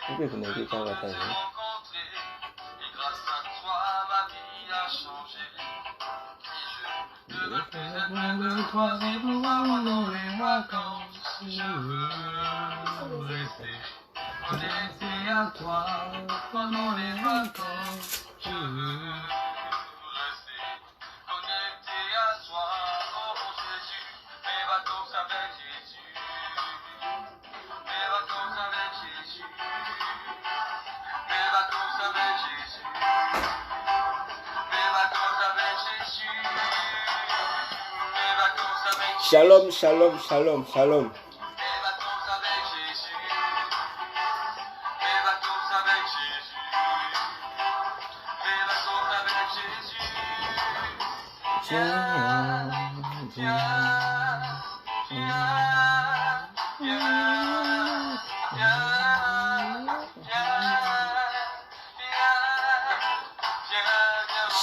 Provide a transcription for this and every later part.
Pourquoi vous n'avez pas partagé? Je veux plus être loin de toi et pouvoir pendant les vacances. Je veux rester connecté à toi pendant les vacances. Je veux rester connecté à toi, oh Jésus. Mes vacances avec Jésus. Mes vacances avec Jésus. Mes vacances avec Jésus. Mes vacances avec Jésus. Mes vacances avec Jésus. Shalom, shalom, shalom, shalom. Mes vacances avec Jésus. Mes vacances avec Jésus. Mes vacances avec Jésus. Viens, viens, viens, viens, viens.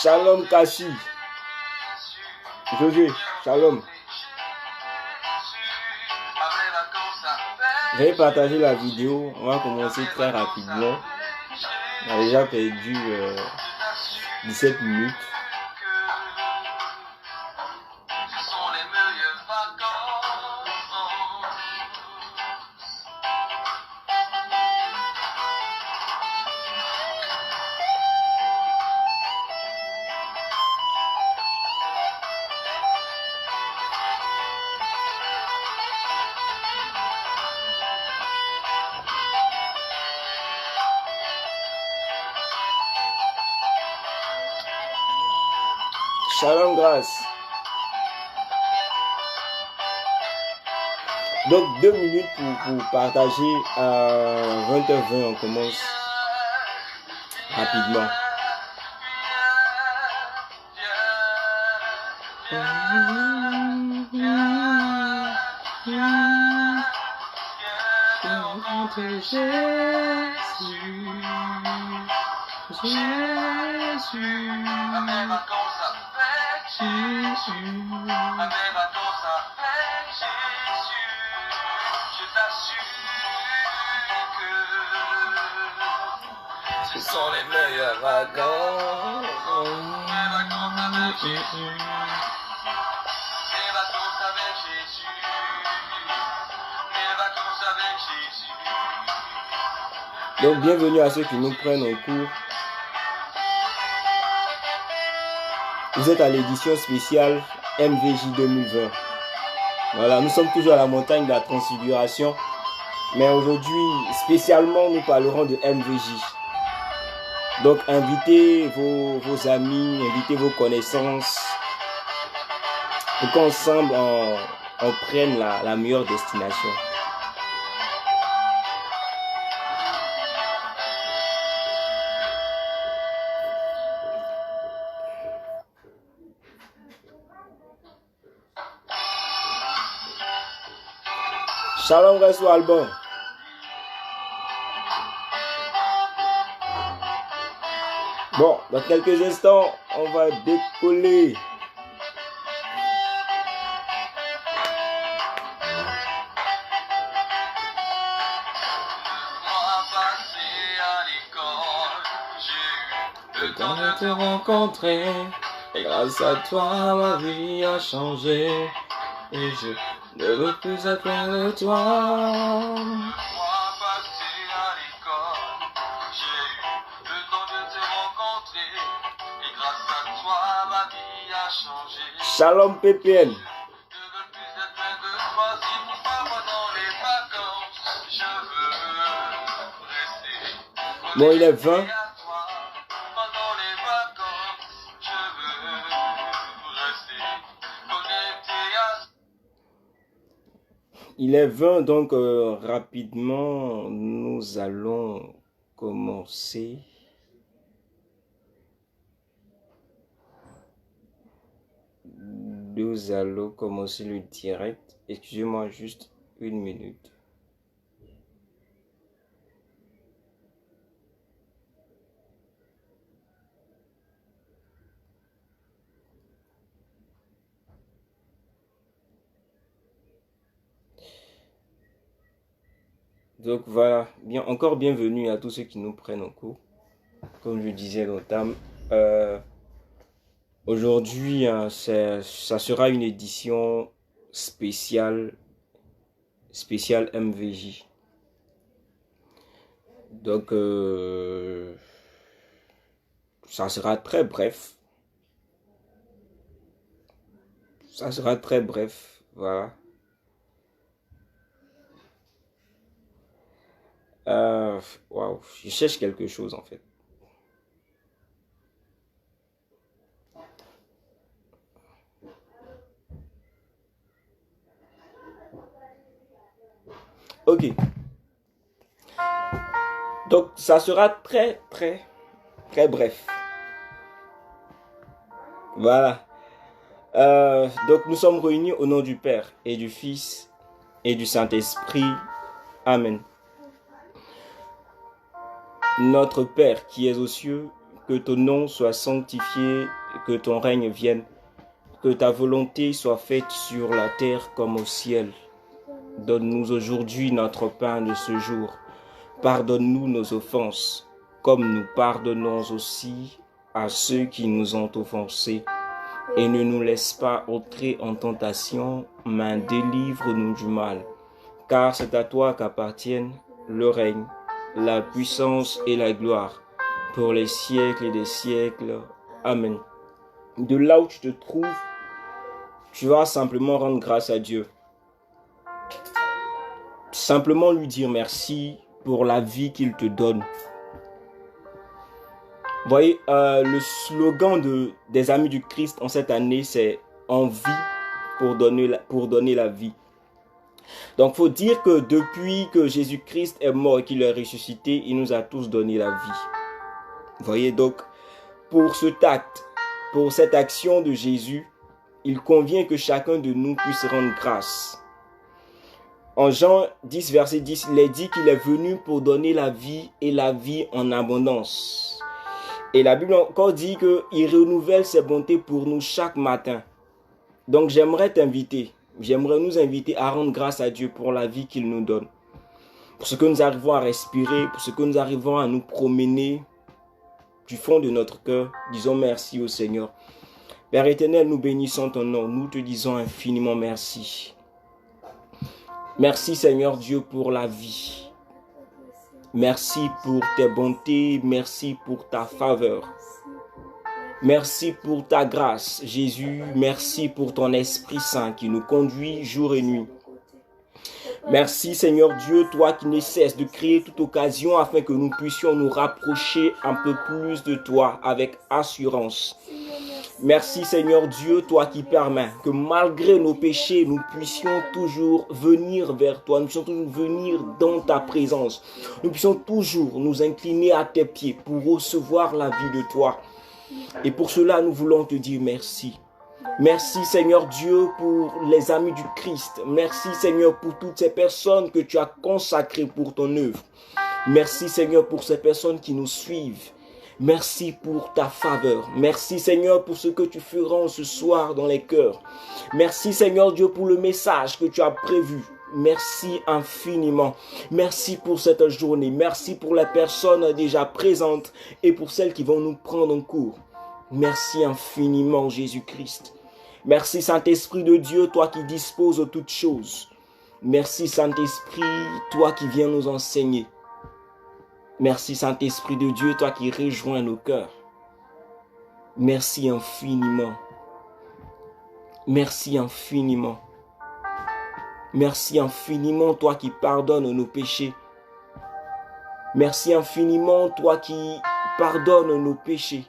Shalom Kassi. José, shalom. J'ai partagé la vidéo, on va commencer très rapidement. On a déjà perdu 17 minutes. Shalom grâce. Donc 2 minutes pour partager à 20h20, on commence rapidement. Ce sont les meilleurs vacances. Mes vacances avec Jésus. Mes vacances avec Jésus. Mes vacances avec Jésus. Donc bienvenue à ceux qui nous prennent en cours. Vous êtes à l'édition spéciale MVJ 2020. Voilà, nous sommes toujours à la montagne de la Transfiguration. Mais aujourd'hui, spécialement, nous parlerons de MVJ. Donc, invitez vos amis, invitez vos connaissances pour qu'ensemble, on prenne la meilleure destination. Shalom, Resso Alban. Bon, dans quelques instants, on va décoller. Le temps de te rencontrer, et grâce à toi, ma vie a changé. Et je ne veux plus être loin de toi. Shalom PPN. Bon, il est 20. Il est 20, donc rapidement, nous allons commencer. Nous allons commencer le direct. Excusez-moi juste une minute. Donc voilà, encore bienvenue à tous ceux qui nous prennent en cours. Comme je disais l'entame, aujourd'hui, ça sera une édition spéciale MVJ. Donc, ça sera très bref. Voilà. Waouh, je cherche quelque chose en fait. Ok. Donc, ça sera très bref. Voilà. Donc, nous sommes réunis au nom du Père et du Fils et du Saint-Esprit. Amen. Notre Père qui es aux cieux, que ton nom soit sanctifié, que ton règne vienne, que ta volonté soit faite sur la terre comme au ciel. Donne-nous aujourd'hui notre pain de ce jour. Pardonne-nous nos offenses, comme nous pardonnons aussi à ceux qui nous ont offensés. Et ne nous laisse pas entrer en tentation, mais délivre-nous du mal. Car c'est à toi qu'appartiennent le règne, la puissance et la gloire, pour les siècles et des siècles. Amen. De là où tu te trouves, tu vas simplement rendre grâce à Dieu. Simplement lui dire merci pour la vie qu'il te donne. Vous voyez, le slogan des Amis du Christ en cette année, c'est « En vie pour donner la vie ». Donc, il faut dire que depuis que Jésus-Christ est mort et qu'il est ressuscité, il nous a tous donné la vie. Vous voyez, donc, pour cet acte, pour cette action de Jésus, il convient que chacun de nous puisse rendre grâce. En Jean 10, verset 10, il est dit qu'il est venu pour donner la vie et la vie en abondance. Et la Bible encore dit qu'il renouvelle ses bontés pour nous chaque matin. Donc j'aimerais nous inviter à rendre grâce à Dieu pour la vie qu'il nous donne. Pour ce que nous arrivons à respirer, pour ce que nous arrivons à nous promener du fond de notre cœur. Disons merci au Seigneur. Père éternel, nous bénissons ton nom. Nous te disons infiniment merci. Merci Seigneur Dieu pour la vie. Merci pour tes bontés, merci pour ta faveur. Merci pour ta grâce, Jésus. Merci pour ton Esprit Saint qui nous conduit jour et nuit. Merci Seigneur Dieu, toi qui ne cesses de créer toute occasion afin que nous puissions nous rapprocher un peu plus de toi avec assurance. Merci Seigneur Dieu, toi qui permets que malgré nos péchés, nous puissions toujours venir vers toi, nous puissions toujours venir dans ta présence. Nous puissions toujours nous incliner à tes pieds pour recevoir la vie de toi. Et pour cela, nous voulons te dire merci. Merci Seigneur Dieu pour les amis du Christ. Merci Seigneur pour toutes ces personnes que tu as consacrées pour ton œuvre. Merci Seigneur pour ces personnes qui nous suivent. Merci pour ta faveur. Merci Seigneur pour ce que tu feras ce soir dans les cœurs. Merci Seigneur Dieu pour le message que tu as prévu. Merci infiniment. Merci pour cette journée. Merci pour les personnes déjà présentes et pour celles qui vont nous prendre en cours. Merci infiniment Jésus-Christ. Merci Saint-Esprit de Dieu, toi qui disposes de toutes choses. Merci Saint-Esprit, toi qui viens nous enseigner. Merci Saint-Esprit de Dieu, toi qui rejoins nos cœurs. Merci infiniment. Merci infiniment. Merci infiniment, toi qui pardonnes nos péchés. Merci infiniment, toi qui pardonnes nos péchés.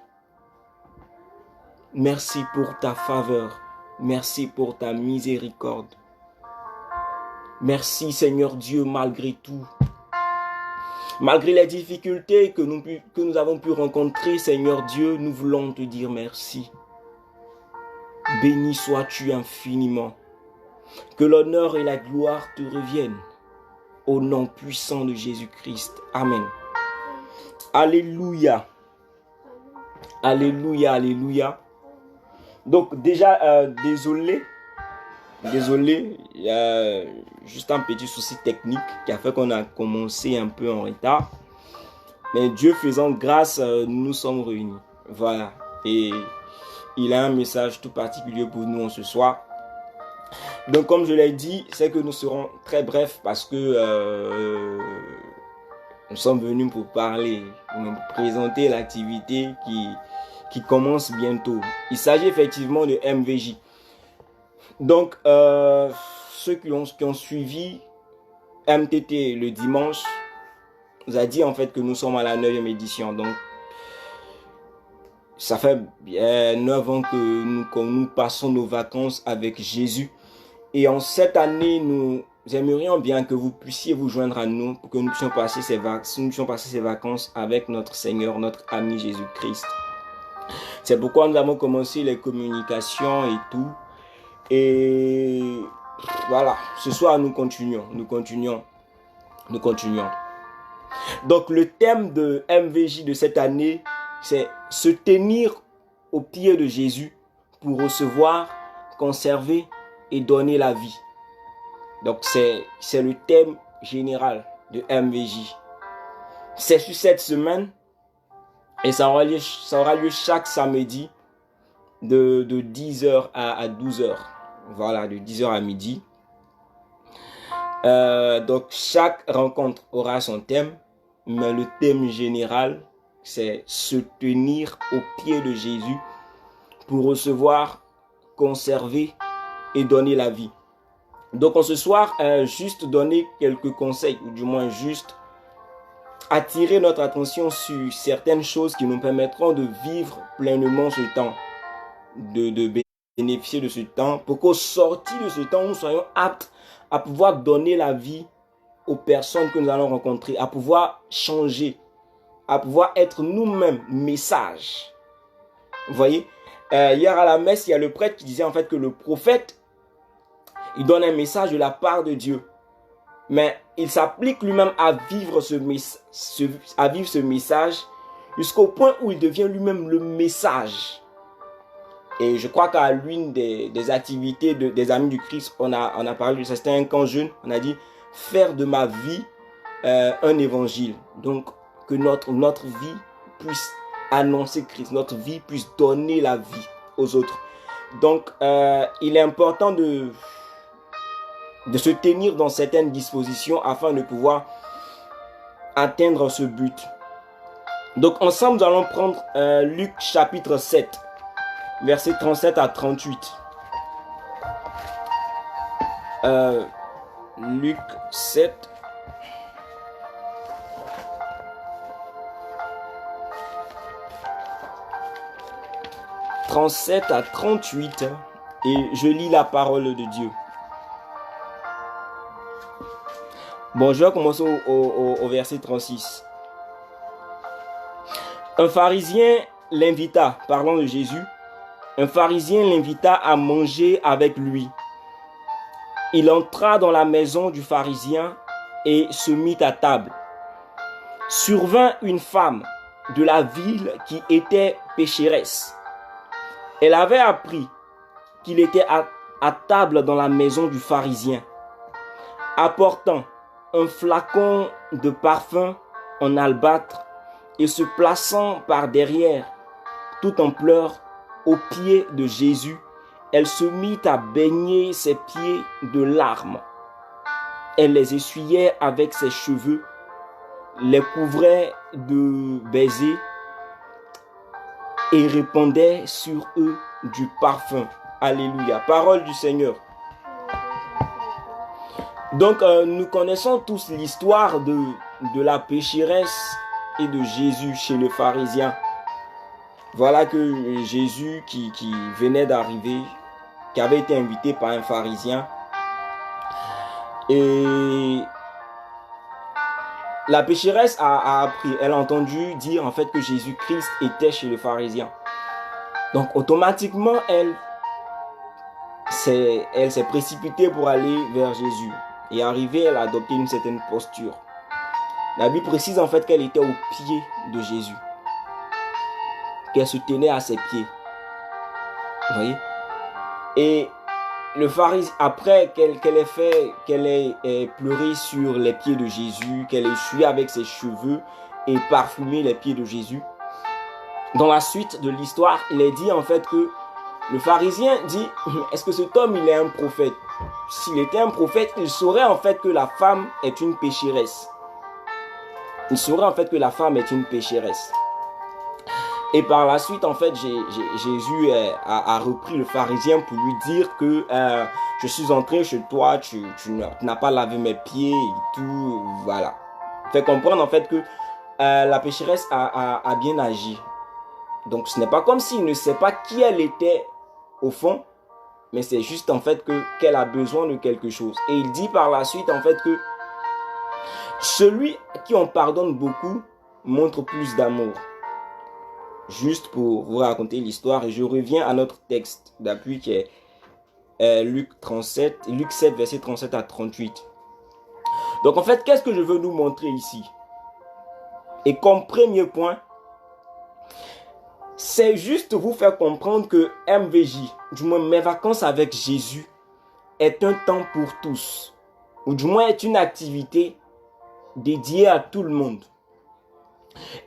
Merci pour ta faveur. Merci pour ta miséricorde. Merci Seigneur Dieu, malgré tout. Malgré les difficultés que nous avons pu rencontrer, Seigneur Dieu, nous voulons te dire merci. Béni sois-tu infiniment. Que l'honneur et la gloire te reviennent. Au nom puissant de Jésus-Christ. Amen. Alléluia. Alléluia, alléluia. Donc déjà, désolé désolé, il y a juste un petit souci technique qui a fait qu'on a commencé un peu en retard. Mais Dieu faisant grâce, nous sommes réunis. Voilà. Et il a un message tout particulier pour nous ce soir. Donc comme je l'ai dit, c'est que nous serons très brefs parce que nous sommes venus pour parler, pour présenter l'activité qui commence bientôt. Il s'agit effectivement de MVJ. Donc ceux qui ont suivi MTT le dimanche, nous a dit en fait que nous sommes à la 9e édition. Donc ça fait 9 ans que nous passons nos vacances avec Jésus. Et en cette année, nous aimerions bien que vous puissiez vous joindre à nous pour que nous puissions passer ces vacances avec notre Seigneur, notre ami Jésus-Christ. C'est pourquoi nous avons commencé les communications et tout. Et voilà, ce soir nous continuons. Donc le thème de MVJ de cette année, c'est se tenir au pied de Jésus pour recevoir, conserver et donner la vie. Donc c'est le thème général de MVJ. C'est sur cette semaine et ça aura lieu chaque samedi de 10h à 12h. Voilà, de 10h à midi. Donc chaque rencontre aura son thème, mais le thème général, c'est se tenir au pied de Jésus pour recevoir, conserver et donner la vie. Donc en ce soir, juste donner quelques conseils, ou du moins juste attirer notre attention sur certaines choses qui nous permettront de vivre pleinement ce temps, de bénéficier de ce temps, pour qu'au sorti de ce temps, nous soyons aptes à pouvoir donner la vie aux personnes que nous allons rencontrer, à pouvoir changer, à pouvoir être nous-mêmes message. Vous voyez, hier à la messe, il y a le prêtre qui disait en fait que le prophète, il donne un message de la part de Dieu. Mais il s'applique lui-même à vivre ce message jusqu'au point où il devient lui-même le message. Et je crois qu'à l'une des activités des Amis du Christ, on a parlé de ça. C'était un camp jeune. On a dit faire de ma vie un évangile. Donc que notre vie puisse annoncer Christ. Notre vie puisse donner la vie aux autres. Donc il est important de se tenir dans certaines dispositions afin de pouvoir atteindre ce but. Donc ensemble, nous allons prendre Luc chapitre 7, versets 37 à 38. Luc 7. « 37 à 38 et je lis la parole de Dieu. Bon, je vais commencer au verset 36. Un pharisien l'invita, parlant de Jésus, un pharisien l'invita à manger avec lui. Il entra dans la maison du pharisien et se mit à table. Survint une femme de la ville qui était pécheresse. Elle avait appris qu'il était à table dans la maison du pharisien. Apportant un flacon de parfum en albâtre et se plaçant par derrière, tout en pleurs, aux pieds de Jésus, elle se mit à baigner ses pieds de larmes. Elle les essuyait avec ses cheveux, les couvrait de baisers et répandait sur eux du parfum. Alléluia. Parole du Seigneur. Donc nous connaissons tous l'histoire de la pécheresse et de Jésus chez le pharisien. Voilà que Jésus qui venait d'arriver, qui avait été invité par un pharisien. Et la pécheresse a appris, elle a entendu dire en fait que Jésus-Christ était chez le pharisien. Donc automatiquement, elle s'est précipitée pour aller vers Jésus. Et arrivée, elle a adopté une certaine posture. La Bible précise en fait qu'elle était au pied de Jésus. Qu'elle se tenait à ses pieds. Vous voyez? Et le pharisien, après qu'elle ait pleuré sur les pieds de Jésus, qu'elle ait essuyé avec ses cheveux et parfumé les pieds de Jésus, dans la suite de l'histoire, il est dit en fait que le pharisien dit, est-ce que cet homme il est un prophète? S'il était un prophète, il saurait en fait que la femme est une pécheresse. Il saurait en fait que la femme est une pécheresse. Et par la suite, en fait, Jésus a repris le pharisien pour lui dire que je suis entré chez toi, tu n'as pas lavé mes pieds et tout, voilà. Fait comprendre en fait que la pécheresse a bien agi. Donc ce n'est pas comme s'il ne sait pas qui elle était au fond, mais c'est juste en fait qu'elle a besoin de quelque chose. Et il dit par la suite en fait que celui qui en pardonne beaucoup montre plus d'amour. Juste pour vous raconter l'histoire, et je reviens à notre texte d'appui qui est Luc 7, verset 37 à 38. Donc en fait, qu'est-ce que je veux nous montrer ici? Et comme premier point, c'est juste vous faire comprendre que MVJ, du moins mes vacances avec Jésus, est un temps pour tous. Ou du moins est une activité dédiée à tout le monde.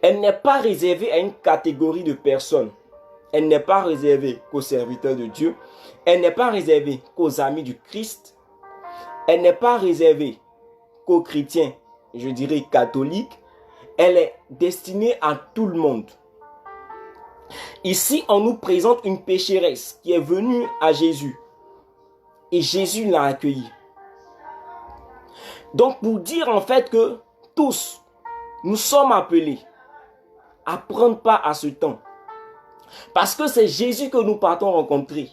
Elle n'est pas réservée à une catégorie de personnes. Elle n'est pas réservée qu'aux serviteurs de Dieu. Elle n'est pas réservée qu'aux amis du Christ. Elle n'est pas réservée qu'aux chrétiens, je dirais catholiques. Elle est destinée à tout le monde. Ici, on nous présente une pécheresse qui est venue à Jésus. Et Jésus l'a accueillie. Donc, pour dire en fait que tous, nous sommes appelés à prendre part à ce temps. Parce que c'est Jésus que nous partons rencontrer.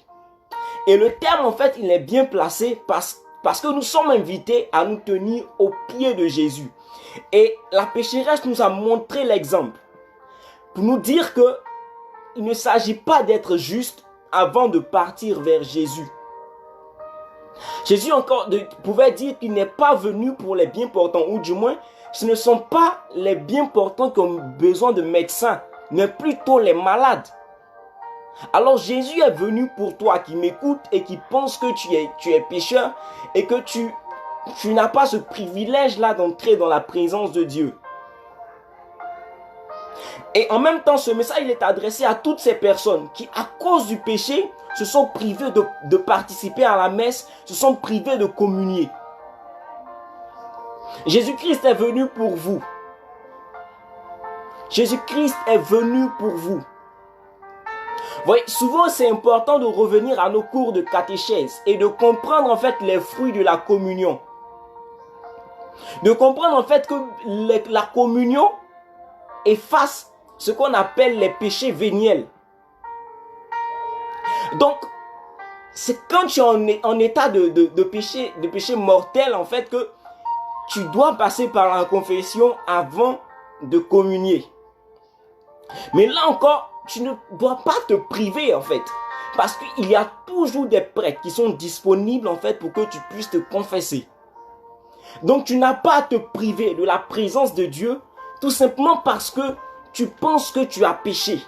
Et le terme, en fait, il est bien placé parce que nous sommes invités à nous tenir au pied de Jésus. Et la pécheresse nous a montré l'exemple. Pour nous dire que il ne s'agit pas d'être juste avant de partir vers Jésus. Jésus encore pouvait dire qu'il n'est pas venu pour les bien portants, ou du moins, ce ne sont pas les bien portants qui ont besoin de médecins, mais plutôt les malades. Alors Jésus est venu pour toi qui m'écoute et qui pense que tu es pécheur et que tu n'as pas ce privilège-là d'entrer dans la présence de Dieu. Et en même temps, ce message il est adressé à toutes ces personnes qui, à cause du péché, se sont privées de participer à la messe, se sont privées de communier. Jésus-Christ est venu pour vous. Jésus-Christ est venu pour vous. Vous voyez, souvent c'est important de revenir à nos cours de catéchèse et de comprendre en fait les fruits de la communion. De comprendre en fait que la communion efface ce qu'on appelle les péchés véniels. Donc, c'est quand tu es en état de péché mortel en fait que tu dois passer par la confession avant de communier. Mais là encore, tu ne dois pas te priver en fait. Parce qu'il y a toujours des prêtres qui sont disponibles en fait pour que tu puisses te confesser. Donc tu n'as pas à te priver de la présence de Dieu tout simplement parce que tu penses que tu as péché.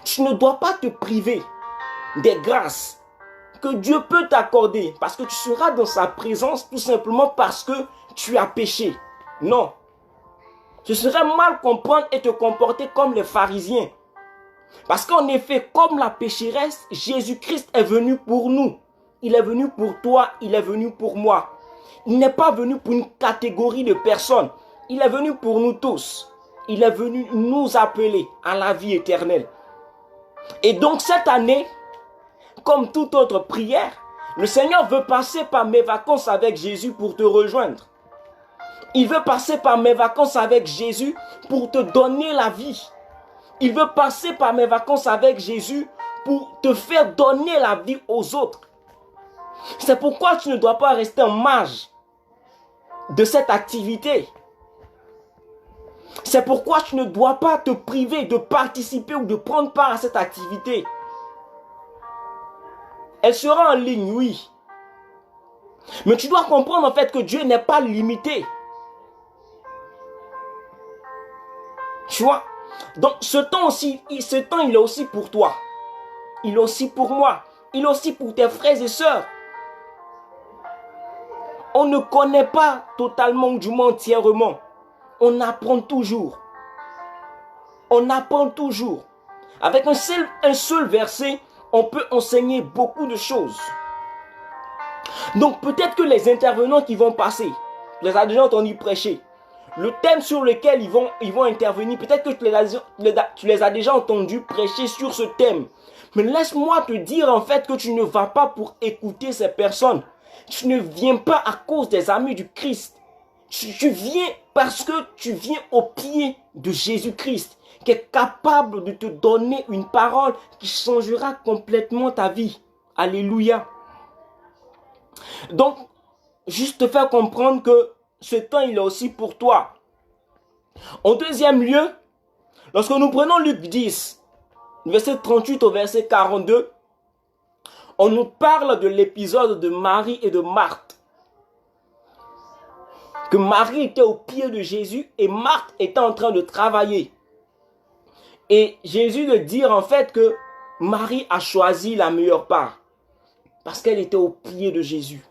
Tu ne dois pas te priver des grâces que Dieu peut t'accorder parce que tu seras dans sa présence tout simplement parce que tu as péché. Non. Ce serait mal comprendre et te comporter comme les pharisiens. Parce qu'en effet, comme la pécheresse, Jésus-Christ est venu pour nous. Il est venu pour toi, il est venu pour moi. Il n'est pas venu pour une catégorie de personnes. Il est venu pour nous tous. Il est venu nous appeler à la vie éternelle. Et donc cette année, comme toute autre prière, le Seigneur veut passer par mes vacances avec Jésus pour te rejoindre. Il veut passer par mes vacances avec Jésus pour te donner la vie. Il veut passer par mes vacances avec Jésus pour te faire donner la vie aux autres. C'est pourquoi tu ne dois pas rester en marge de cette activité. C'est pourquoi tu ne dois pas te priver de participer ou de prendre part à cette activité. Elle sera en ligne, oui. Mais tu dois comprendre en fait que Dieu n'est pas limité. Tu vois? Donc ce temps il est aussi pour toi. Il est aussi pour moi. Il est aussi pour tes frères et sœurs On ne connaît pas totalement, du moins entièrement. On apprend toujours. On apprend toujours. Avec un seul verset, on peut enseigner beaucoup de choses. Donc peut-être que les intervenants qui vont passer, tu les as déjà entendus prêcher. Le thème sur lequel ils vont intervenir, peut-être que tu les as déjà entendus prêcher sur ce thème. Mais laisse-moi te dire en fait que tu ne vas pas pour écouter ces personnes. Tu ne viens pas à cause des amis du Christ. Tu viens parce que tu viens au pied de Jésus-Christ, qui est capable de te donner une parole qui changera complètement ta vie. Alléluia. Donc, juste te faire comprendre que ce temps, il est aussi pour toi. En deuxième lieu, lorsque nous prenons Luc 10, verset 38 au verset 42, on nous parle de l'épisode de Marie et de Marthe. Que Marie était au pied de Jésus et Marthe était en train de travailler. Et Jésus de dire en fait que Marie a choisi la meilleure part. Parce qu'elle était au pied de Jésus.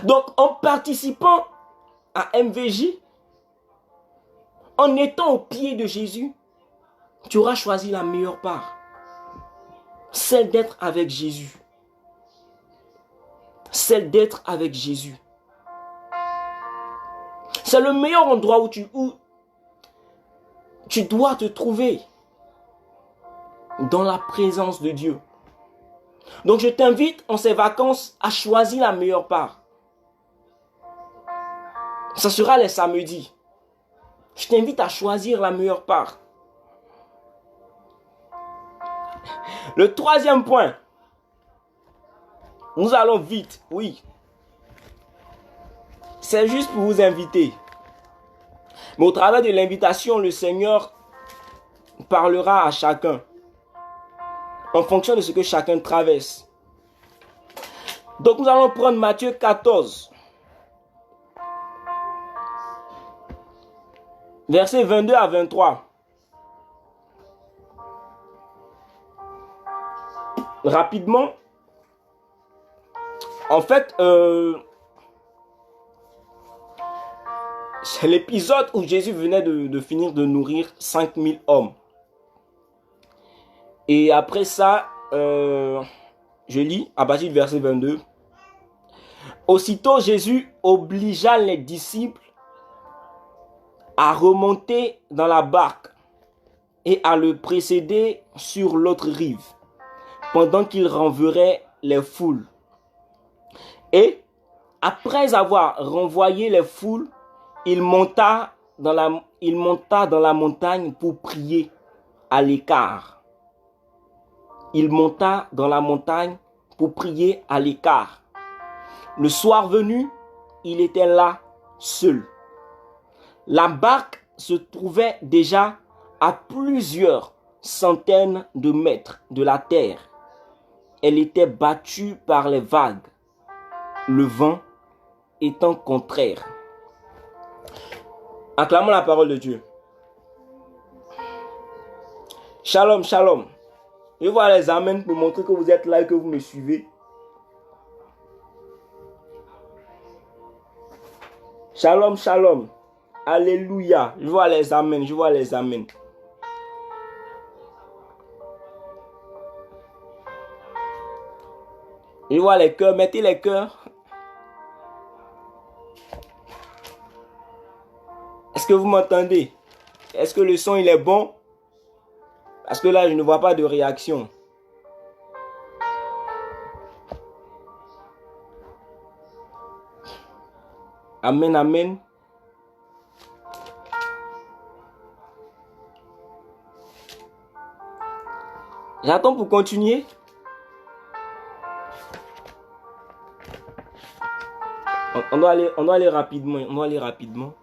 Donc en participant à MVJ, en étant au pied de Jésus, tu auras choisi la meilleure part. Celle d'être avec Jésus. Celle d'être avec Jésus. C'est le meilleur endroit où tu dois te trouver. Dans la présence de Dieu. Donc je t'invite en ces vacances à choisir la meilleure part. Ça sera les samedis. Je t'invite à choisir la meilleure part. Le troisième point. Nous allons vite, oui. C'est juste pour vous inviter. Mais au travers de l'invitation, le Seigneur parlera à chacun. En fonction de ce que chacun traverse. Donc nous allons prendre Matthieu 14. Versets 22 à 23. Rapidement. En fait, c'est l'épisode où Jésus venait de finir de nourrir 5000 hommes. Et après ça, je lis à partir du verset 22. Aussitôt Jésus obligea les disciples à remonter dans la barque et à le précéder sur l'autre rive, pendant qu'il renverrait les foules. Et après avoir renvoyé les foules, il monta dans la montagne pour prier à l'écart. Il monta dans la montagne pour prier à l'écart. Le soir venu, il était là, seul. La barque se trouvait déjà à plusieurs centaines de mètres de la terre. Elle était battue par les vagues, le vent étant contraire. Acclamons la parole de Dieu. Shalom, shalom. Je vois les amens pour montrer que vous êtes là et que vous me suivez. Shalom, shalom. Alléluia. Je vois les amens, je vois les amens. Je vois les cœurs, mettez les cœurs. Est-ce que vous m'entendez? Est-ce que le son il est bon? Parce que là, je ne vois pas de réaction. Amen, amen. J'attends pour continuer. On doit aller rapidement. On doit aller rapidement.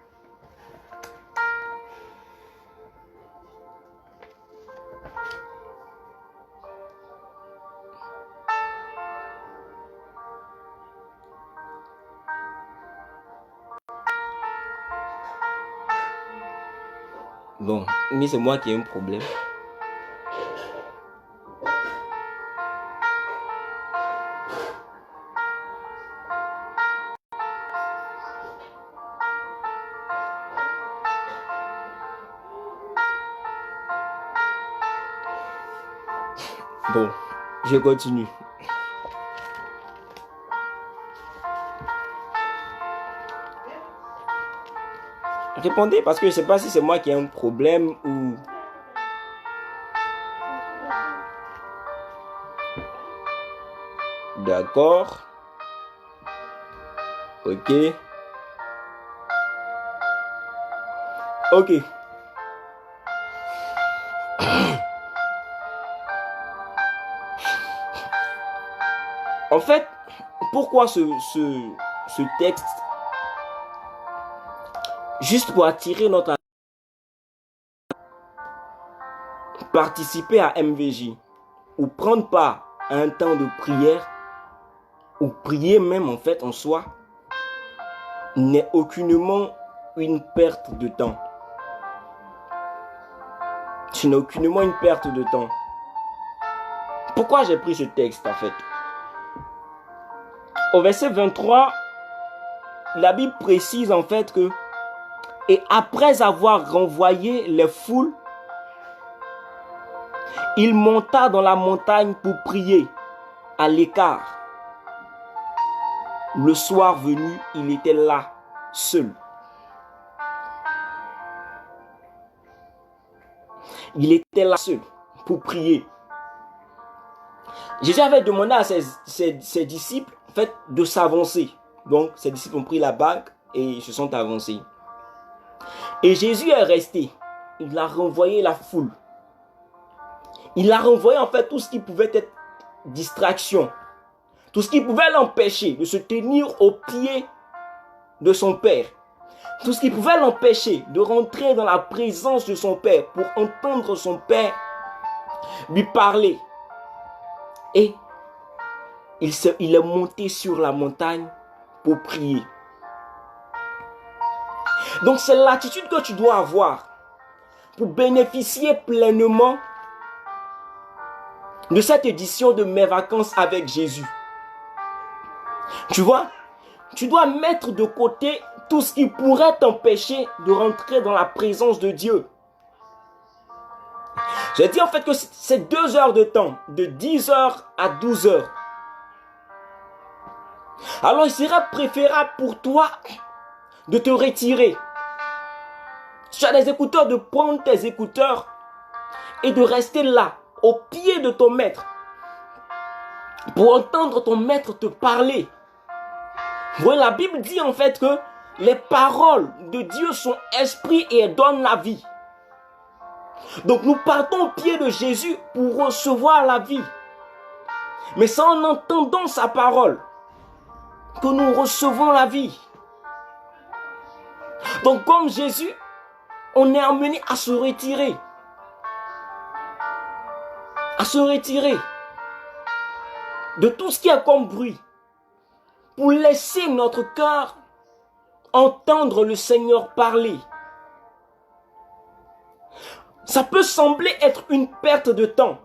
Bon, mais c'est moi qui ai un problème. Bon, je continue. Répondez parce que je ne sais pas si c'est moi qui ai un problème ou... D'accord. Ok. Ok. En fait, pourquoi ce texte? Juste pour attirer notre attention, participer à MVJ ou prendre part à un temps de prière ou prier même en fait en soi n'est aucunement une perte de temps. Ce n'est aucunement une perte de temps. Pourquoi j'ai pris ce texte en fait? Au verset 23, la Bible précise en fait que et après avoir renvoyé les foules, il monta dans la montagne pour prier à l'écart. Le soir venu, il était là, seul. Il était là seul pour prier. Jésus avait demandé à ses disciples en fait, de s'avancer. Donc, ses disciples ont pris la barque et ils se sont avancés. Et Jésus est resté. Il a renvoyé la foule. Il a renvoyé en fait tout ce qui pouvait être distraction. Tout ce qui pouvait l'empêcher de se tenir au pied de son Père. Tout ce qui pouvait l'empêcher de rentrer dans la présence de son Père pour entendre son Père lui parler. Et il est monté sur la montagne pour prier. Donc c'est l'attitude que tu dois avoir pour bénéficier pleinement de cette édition de Mes Vacances avec Jésus. Tu vois, tu dois mettre de côté tout ce qui pourrait t'empêcher de rentrer dans la présence de Dieu. J'ai dit en fait que c'est 2 heures de temps, de 10 heures à 12 heures. Alors il serait préférable pour toi de te retirer. Si tu as des écouteurs, de prendre tes écouteurs et de rester là, au pied de ton maître, pour entendre ton maître te parler. Vous voyez, la Bible dit en fait que les paroles de Dieu sont esprit et elles donnent la vie. Donc nous partons au pied de Jésus pour recevoir la vie. Mais c'est en entendant sa parole que nous recevons la vie. Donc comme Jésus, on est amené à se retirer. À se retirer de tout ce qui est comme bruit pour laisser notre cœur entendre le Seigneur parler. Ça peut sembler être une perte de temps.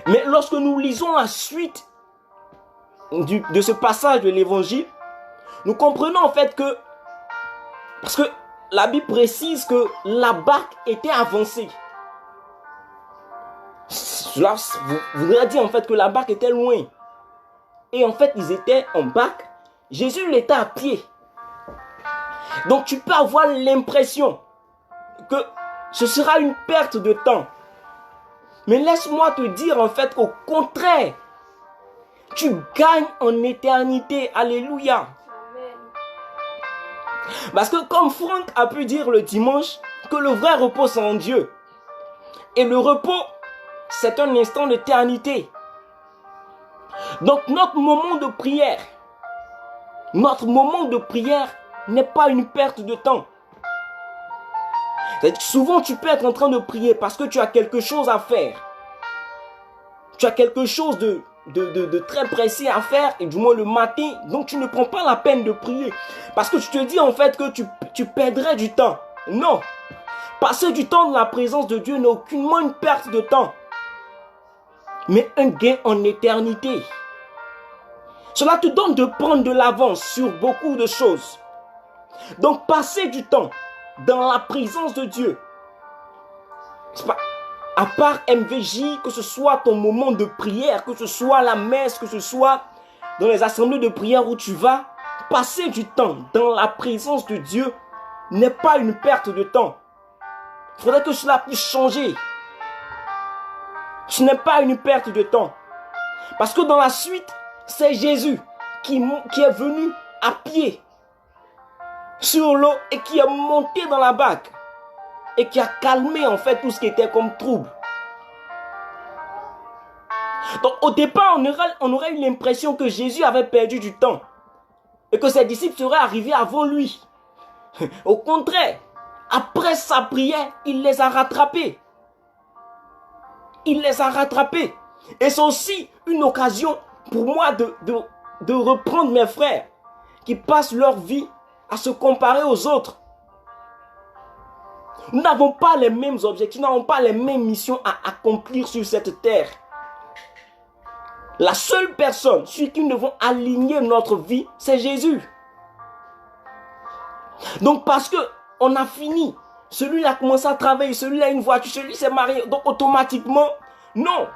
Mais lorsque nous lisons la suite de ce passage de l'évangile, nous comprenons en fait que, parce que la Bible précise que la barque était avancée. Cela voudrait dire en fait que la barque était loin. Et en fait, ils étaient en barque. Jésus, il était à pied. Donc, tu peux avoir l'impression que ce sera une perte de temps. Mais laisse-moi te dire en fait qu'au contraire, tu gagnes en éternité. Alléluia. Parce que comme Franck a pu dire le dimanche, que le vrai repos c'est en Dieu. Et le repos, c'est un instant d'éternité. Donc notre moment de prière n'est pas une perte de temps. C'est-à-dire que souvent tu peux être en train de prier parce que tu as quelque chose à faire. Tu as quelque chose de très précis à faire, et du moins le matin, donc tu ne prends pas la peine de prier. Parce que tu te dis en fait que tu perdrais du temps. Non. Passer du temps dans la présence de Dieu n'est aucunement une perte de temps, mais un gain en éternité. Cela te donne de prendre de l'avance sur beaucoup de choses. Donc passer du temps dans la présence de Dieu, à part MVJ, que ce soit ton moment de prière, que ce soit la messe, que ce soit dans les assemblées de prière où tu vas, passer du temps dans la présence de Dieu n'est pas une perte de temps. Il faudrait que cela puisse changer. Ce n'est pas une perte de temps. Parce que dans la suite, c'est Jésus qui est venu à pied sur l'eau et qui est monté dans la barque et qui a calmé en fait tout ce qui était comme trouble. Donc au départ, on aurait eu l'impression que Jésus avait perdu du temps et que ses disciples seraient arrivés avant lui. Au contraire, après sa prière, il les a rattrapés. Il les a rattrapés. Et c'est aussi une occasion pour moi de reprendre mes frères qui passent leur vie à se comparer aux autres. Nous n'avons pas les mêmes objectifs, nous n'avons pas les mêmes missions à accomplir sur cette terre. La seule personne sur qui nous devons aligner notre vie, c'est Jésus. Donc parce que on a fini, celui-là a commencé à travailler, celui-là a une voiture, celui-là s'est marié, donc automatiquement, non.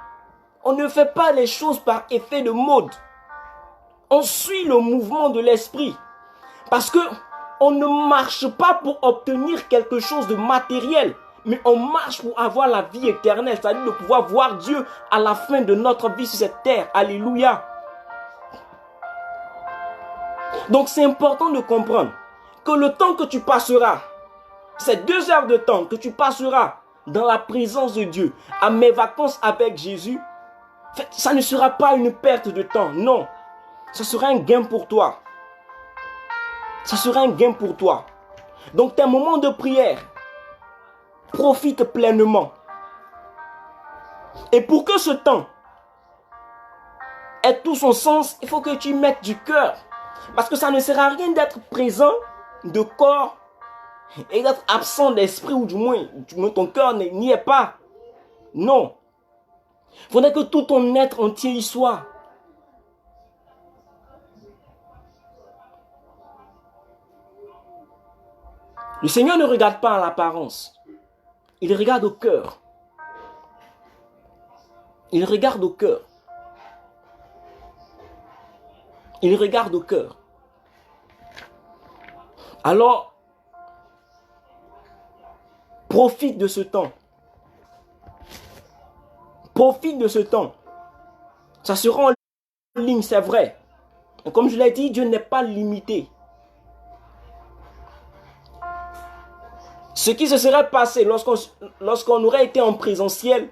On ne fait pas les choses par effet de mode. On suit le mouvement de l'esprit. Parce que on ne marche pas pour obtenir quelque chose de matériel, mais on marche pour avoir la vie éternelle, c'est-à-dire de pouvoir voir Dieu à la fin de notre vie sur cette terre. Alléluia. Donc c'est important de comprendre que le temps que tu passeras, ces 2 heures de temps que tu passeras dans la présence de Dieu, à mes vacances avec Jésus, ça ne sera pas une perte de temps, non. Ce sera un gain pour toi. Ça sera un gain pour toi. Donc tes moments de prière, profite pleinement. Et pour que ce temps ait tout son sens, il faut que tu mettes du cœur. Parce que ça ne sert à rien d'être présent de corps et d'être absent d'esprit, ou du moins ton cœur n'y est pas. Non. Il faudrait que tout ton être entier y soit. Le Seigneur ne regarde pas à l'apparence. Il regarde au cœur. Il regarde au cœur. Il regarde au cœur. Alors, profite de ce temps. Profite de ce temps. Ça sera en ligne, c'est vrai. Et comme je l'ai dit, Dieu n'est pas limité. Ce qui se serait passé lorsqu'on aurait été en présentiel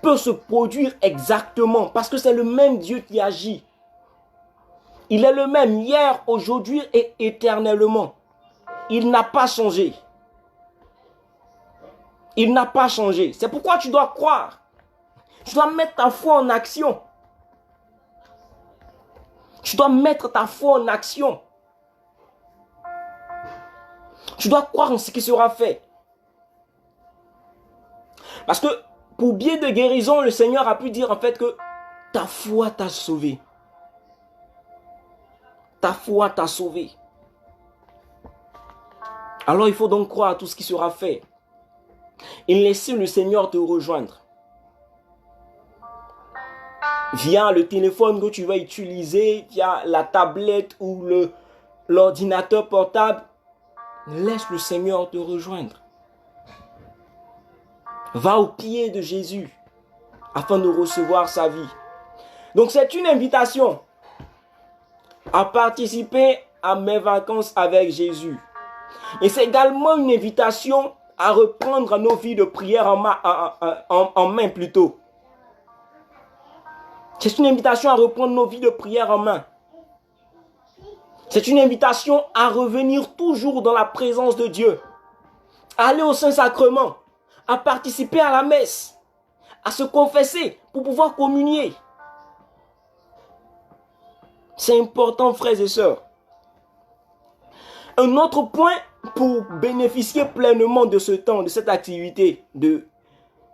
peut se produire exactement parce que c'est le même Dieu qui agit. Il est le même hier, aujourd'hui et éternellement. Il n'a pas changé. Il n'a pas changé. C'est pourquoi tu dois croire. Tu dois mettre ta foi en action. Tu dois mettre ta foi en action. Tu dois croire en ce qui sera fait. Parce que pour bien de guérison, le Seigneur a pu dire en fait que ta foi t'a sauvé. Ta foi t'a sauvé. Alors il faut donc croire à tout ce qui sera fait. Et laisser le Seigneur te rejoindre. Via le téléphone que tu vas utiliser, via la tablette ou l'ordinateur portable, laisse le Seigneur te rejoindre. Va au pied de Jésus afin de recevoir sa vie. Donc c'est une invitation à participer à mes vacances avec Jésus. Et c'est également une invitation à reprendre nos vies de prière en main plutôt. C'est une invitation à reprendre nos vies de prière en main. C'est une invitation à revenir toujours dans la présence de Dieu. À aller au Saint-Sacrement, à participer à la messe, à se confesser pour pouvoir communier. C'est important, frères et sœurs. Un autre point pour bénéficier pleinement de ce temps, de cette activité de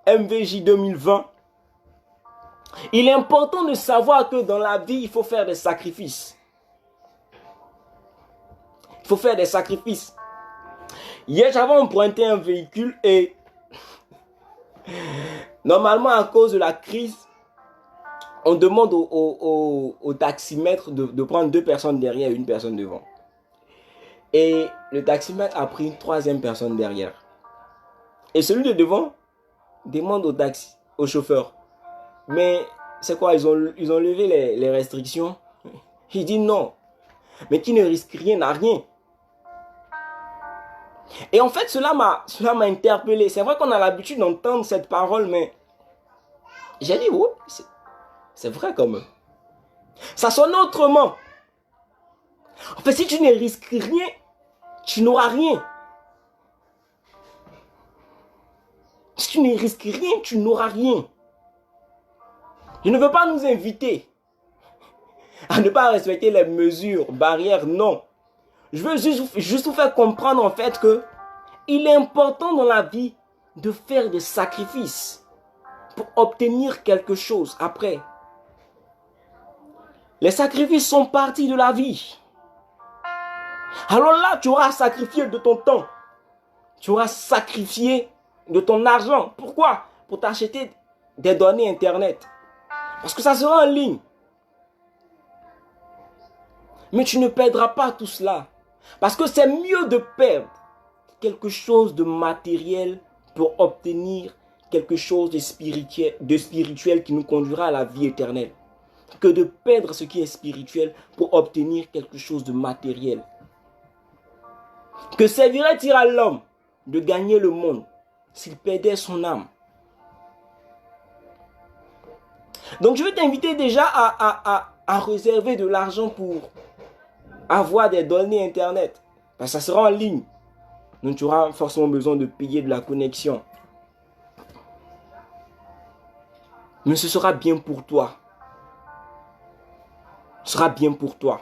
MVJ 2020, il est important de savoir que dans la vie, il faut faire des sacrifices. Il faut faire des sacrifices. Hier, j'avais emprunté un véhicule et Normalement, à cause de la crise, on demande au taximètre de prendre 2 personnes derrière et 1 personne devant. Et le taximètre a pris une 3e personne derrière. Et celui de devant demande au chauffeur. Mais c'est quoi, ils ont levé les restrictions? Il dit non. Mais qui ne risque rien n'a rien. Et en fait, cela m'a interpellé. C'est vrai qu'on a l'habitude d'entendre cette parole, mais j'ai dit, ouais, c'est vrai quand même. Ça sonne autrement. En fait, si tu ne risques rien, tu n'auras rien. Si tu ne risques rien, tu n'auras rien. Je ne veux pas nous inviter à ne pas respecter les mesures, barrières, non. Je veux juste vous faire comprendre en fait que il est important dans la vie de faire des sacrifices pour obtenir quelque chose après. Les sacrifices sont partie de la vie. Alors là, tu auras sacrifié de ton temps. Tu auras sacrifié de ton argent. Pourquoi? Pour t'acheter des données Internet. Parce que ça sera en ligne. Mais tu ne perdras pas tout cela. Parce que c'est mieux de perdre quelque chose de matériel pour obtenir quelque chose de spirituel qui nous conduira à la vie éternelle. Que de perdre ce qui est spirituel pour obtenir quelque chose de matériel. Que servirait-il à l'homme de gagner le monde s'il perdait son âme? Donc je vais t'inviter déjà à réserver de l'argent pour avoir des données Internet. Parce que ça sera en ligne. Donc tu auras forcément besoin de payer de la connexion. Mais ce sera bien pour toi. Ce sera bien pour toi.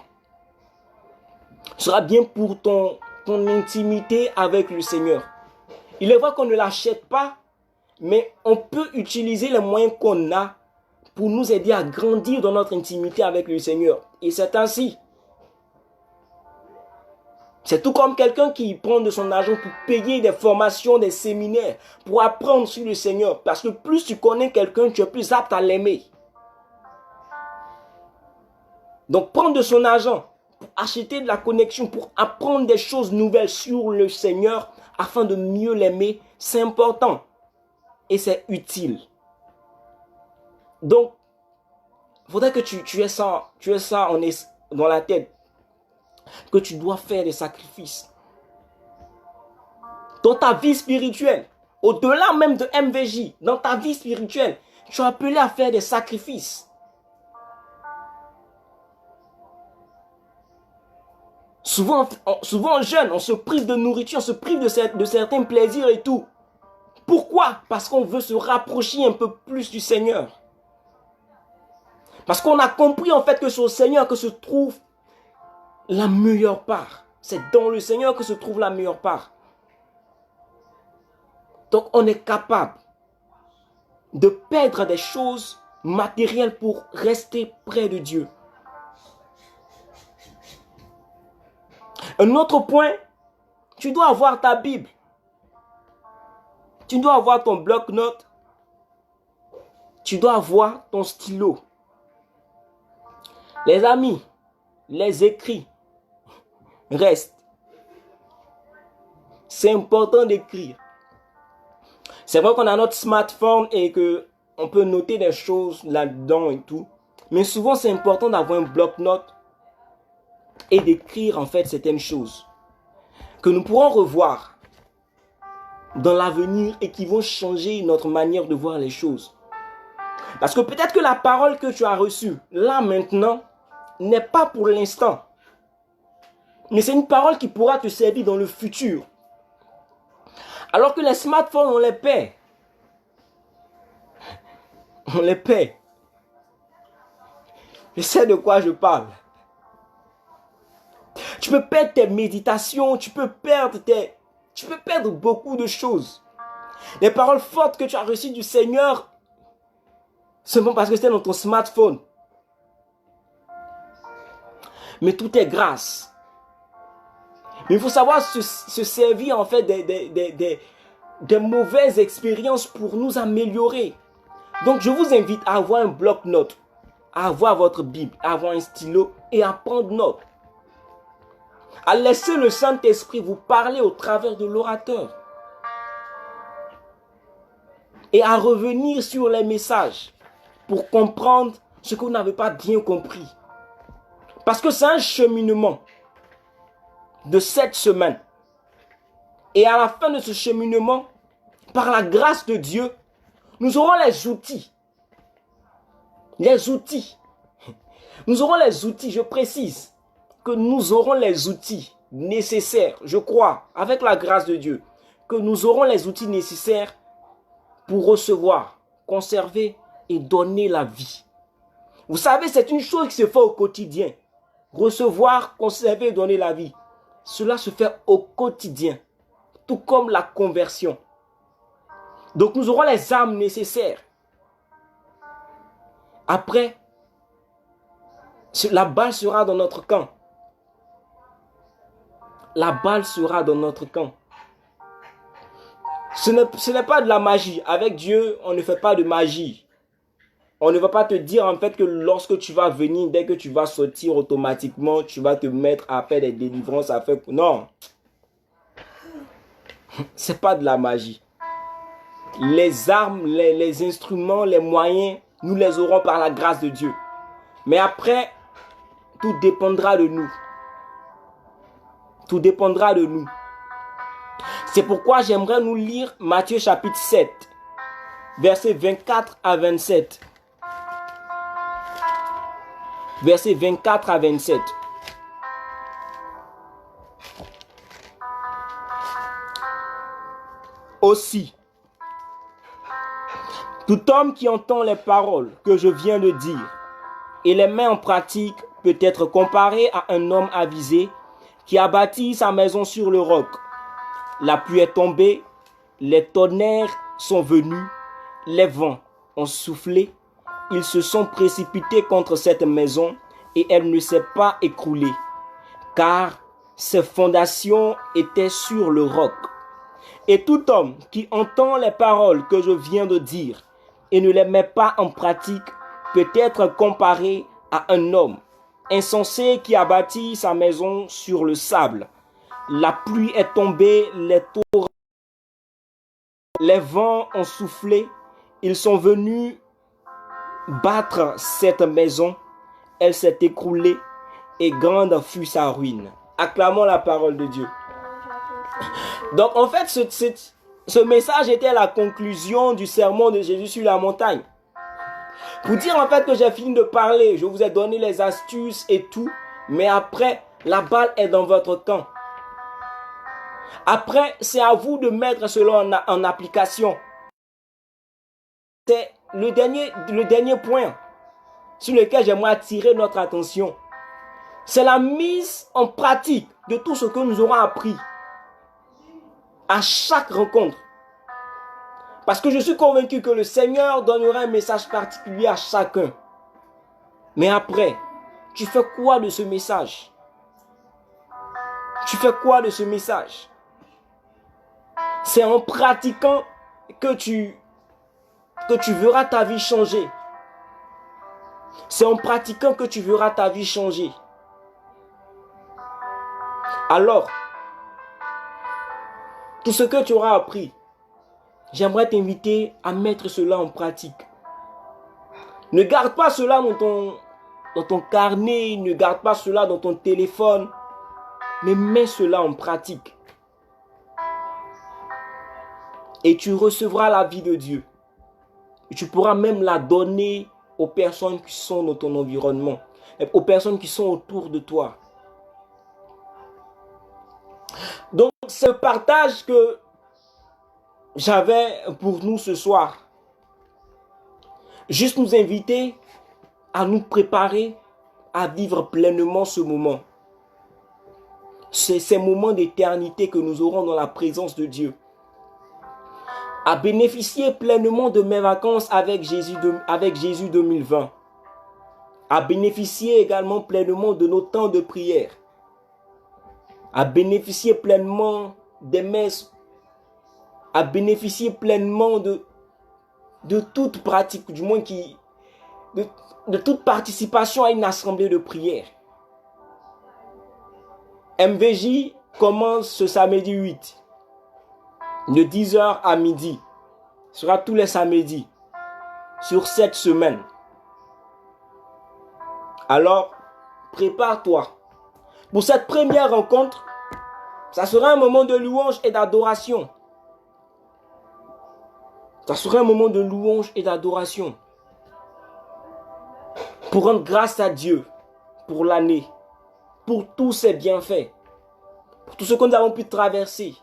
Ce sera bien pour ton intimité avec le Seigneur. Il est vrai qu'on ne l'achète pas, mais on peut utiliser les moyens qu'on a pour nous aider à grandir dans notre intimité avec le Seigneur. Et c'est ainsi. C'est tout comme quelqu'un qui prend de son argent pour payer des formations, des séminaires, pour apprendre sur le Seigneur. Parce que plus tu connais quelqu'un, tu es plus apte à l'aimer. Donc prendre de son argent pour acheter de la connexion, pour apprendre des choses nouvelles sur le Seigneur, afin de mieux l'aimer, c'est important. Et c'est utile. Donc, il faudrait que tu aies ça dans la tête. Que tu dois faire des sacrifices. Dans ta vie spirituelle, au-delà même de MVJ, dans ta vie spirituelle, tu es appelé à faire des sacrifices. Souvent jeune, on se prive de nourriture, on se prive de certains plaisirs et tout. Pourquoi? Parce qu'on veut se rapprocher un peu plus du Seigneur. Parce qu'on a compris en fait que c'est au Seigneur que se trouve la meilleure part. C'est dans le Seigneur que se trouve la meilleure part. Donc on est capable de perdre des choses matérielles pour rester près de Dieu. Un autre point, tu dois avoir ta Bible. Tu dois avoir ton bloc-notes. Tu dois avoir ton stylo. Les amis, les écrits restent. C'est important d'écrire. C'est vrai qu'on a notre smartphone et qu'on peut noter des choses là-dedans et tout. Mais souvent, c'est important d'avoir un bloc-notes et d'écrire en fait certaines choses que nous pourrons revoir dans l'avenir et qui vont changer notre manière de voir les choses. Parce que peut-être que la parole que tu as reçue là maintenant n'est pas pour l'instant. Mais c'est une parole qui pourra te servir dans le futur. Alors que les smartphones, on les paie. On les paie. Je sais de quoi je parle. Tu peux perdre tes méditations, tu peux perdre beaucoup de choses. Les paroles fortes que tu as reçues du Seigneur, seulement parce que c'est dans ton smartphone. Mais tout est grâce. Mais il faut savoir se servir en fait des mauvaises expériences pour nous améliorer. Donc je vous invite à avoir un bloc-notes, à avoir votre Bible, à avoir un stylo et à prendre note. À laisser le Saint-Esprit vous parler au travers de l'orateur. Et à revenir sur les messages pour comprendre ce que vous n'avez pas bien compris. Parce que c'est un cheminement de 7 semaines. Et à la fin de ce cheminement, par la grâce de Dieu, nous aurons les outils. Les outils. Nous aurons les outils, je précise, que nous aurons les outils nécessaires, je crois, avec la grâce de Dieu, que nous aurons les outils nécessaires pour recevoir, conserver et donner la vie. Vous savez, c'est une chose qui se fait au quotidien. Recevoir, conserver et donner la vie. Cela se fait au quotidien, tout comme la conversion. Donc nous aurons les armes nécessaires. Après, la balle sera dans notre camp. La balle sera dans notre camp. Ce n'est pas de la magie. Avec Dieu, on ne fait pas de magie. On ne va pas te dire en fait que lorsque tu vas venir, dès que tu vas sortir automatiquement, tu vas te mettre à faire des délivrances, à faire... Non. C'est pas de la magie. Les armes, les instruments, les moyens, nous les aurons par la grâce de Dieu. Mais après, tout dépendra de nous. Tout dépendra de nous. C'est pourquoi j'aimerais nous lire Matthieu chapitre 7, versets 24 à 27. Versets 24 à 27. Aussi, tout homme qui entend les paroles que je viens de dire et les met en pratique peut être comparé à un homme avisé qui a bâti sa maison sur le roc. La pluie est tombée, les tonnerres sont venus, les vents ont soufflé, ils se sont précipités contre cette maison et elle ne s'est pas écroulée, car ses fondations étaient sur le roc. Et tout homme qui entend les paroles que je viens de dire et ne les met pas en pratique peut être comparé à un homme insensé qui a bâti sa maison sur le sable. La pluie est tombée, les torrents, les vents ont soufflé, ils sont venus battre cette maison, elle s'est écroulée et grande fut sa ruine. Acclamons la parole de Dieu. Donc en fait, ce message était la conclusion du sermon de Jésus sur la montagne. Pour dire en fait que j'ai fini de parler, je vous ai donné les astuces et tout, mais après, la balle est dans votre camp. Après, c'est à vous de mettre cela en application. C'est le dernier point sur lequel j'aimerais attirer notre attention. C'est la mise en pratique de tout ce que nous aurons appris à chaque rencontre. Parce que je suis convaincu que le Seigneur donnera un message particulier à chacun. Mais après, tu fais quoi de ce message? Tu fais quoi de ce message? C'est en pratiquant que tu verras ta vie changer. C'est en pratiquant que tu verras ta vie changer. Alors, tout ce que tu auras appris, j'aimerais t'inviter à mettre cela en pratique. Ne garde pas cela dans ton carnet, ne garde pas cela dans ton téléphone, mais mets cela en pratique. Et tu recevras la vie de Dieu. Et tu pourras même la donner aux personnes qui sont dans ton environnement, aux personnes qui sont autour de toi. Donc, c'est le partage que j'avais pour nous ce soir. Juste nous inviter à nous préparer à vivre pleinement ce moment. C'est ces moments d'éternité que nous aurons dans la présence de Dieu. À bénéficier pleinement de mes vacances avec Jésus 2020. À bénéficier également pleinement de nos temps de prière. À bénéficier pleinement des messes à bénéficier pleinement de toute pratique, du moins de toute participation à une assemblée de prière. MVJ commence ce samedi 8, de 10h à midi. Ce sera tous les samedis, sur 7 semaines. Alors, prépare-toi. Pour cette première rencontre, ça sera un moment de louange et d'adoration. Ça sera un moment de louange et d'adoration. Pour rendre grâce à Dieu pour l'année, pour tous ses bienfaits, pour tout ce que nous avons pu traverser.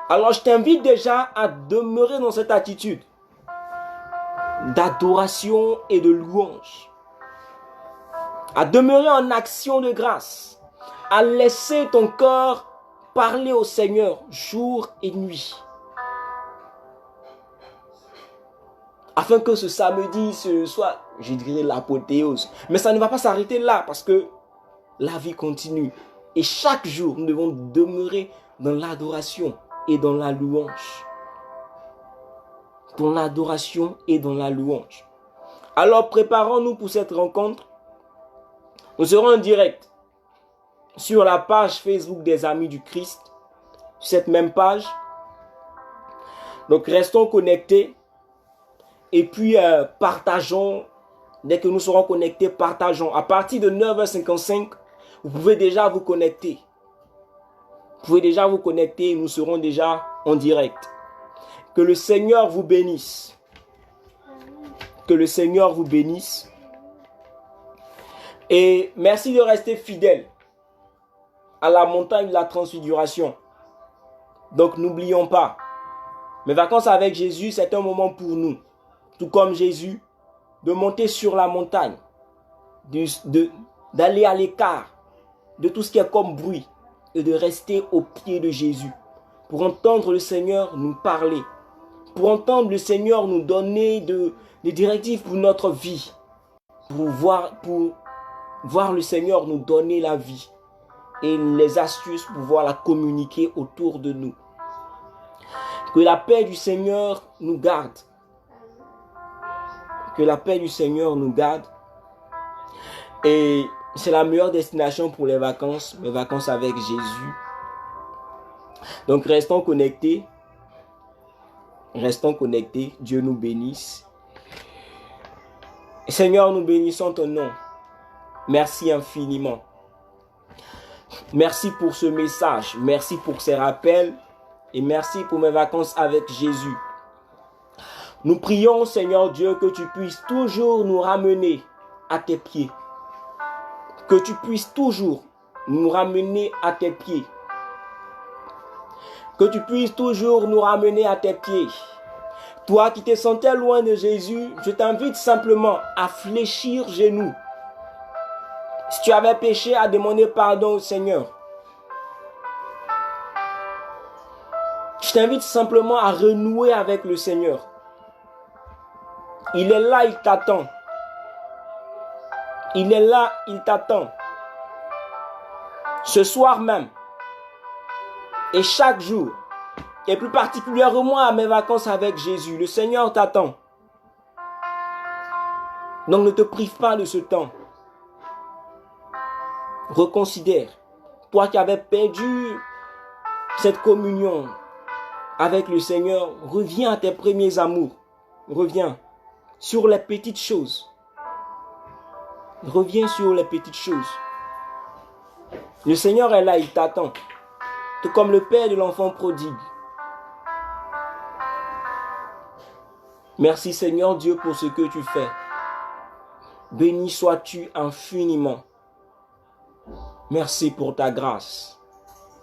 Alors je t'invite déjà à demeurer dans cette attitude d'adoration et de louange. À demeurer en action de grâce. À laisser ton cœur parler au Seigneur jour et nuit. Afin que ce samedi ce soit, je dirais, l'apothéose. Mais ça ne va pas s'arrêter là parce que la vie continue. Et chaque jour, nous devons demeurer dans l'adoration et dans la louange. Dans l'adoration et dans la louange. Alors, préparons-nous pour cette rencontre. Nous serons en direct sur la page Facebook des Amis du Christ. Cette même page. Donc, restons connectés. Et puis, partageons. Dès que nous serons connectés, partageons. À partir de 9h55, vous pouvez déjà vous connecter. Vous pouvez déjà vous connecter. Nous serons déjà en direct. Que le Seigneur vous bénisse. Que le Seigneur vous bénisse. Et merci de rester fidèle à la montagne de la transfiguration. Donc, n'oublions pas. Mes vacances avec Jésus, c'est un moment pour nous. Tout comme Jésus, de monter sur la montagne, d'aller à l'écart de tout ce qui est comme bruit et de rester au pied de Jésus pour entendre le Seigneur nous parler, pour entendre le Seigneur nous donner des directives pour notre vie, pour voir le Seigneur nous donner la vie et les astuces pour pouvoir la communiquer autour de nous. Que la paix du Seigneur nous garde. Que la paix du Seigneur nous garde. Et c'est la meilleure destination pour les vacances avec Jésus. Donc restons connectés. Restons connectés. Dieu nous bénisse. Seigneur, nous bénissons ton nom. Merci infiniment. Merci pour ce message. Merci pour ces rappels. Et merci pour mes vacances avec Jésus. Nous prions, Seigneur Dieu, que tu puisses toujours nous ramener à tes pieds. Que tu puisses toujours nous ramener à tes pieds. Que tu puisses toujours nous ramener à tes pieds. Toi qui te sentais loin de Jésus, je t'invite simplement à fléchir genoux. Si tu avais péché, à demander pardon au Seigneur. Je t'invite simplement à renouer avec le Seigneur. Il est là, il t'attend. Il est là, il t'attend. Ce soir même. Et chaque jour. Et plus particulièrement à mes vacances avec Jésus. Le Seigneur t'attend. Donc ne te prive pas de ce temps. Reconsidère. Toi qui avais perdu cette communion avec le Seigneur, reviens à tes premiers amours. Reviens sur les petites choses. Reviens sur les petites choses. Le Seigneur est là, il t'attend. Tout comme le père de l'enfant prodigue. Merci Seigneur Dieu pour ce que tu fais. Béni sois-tu infiniment. Merci pour ta grâce.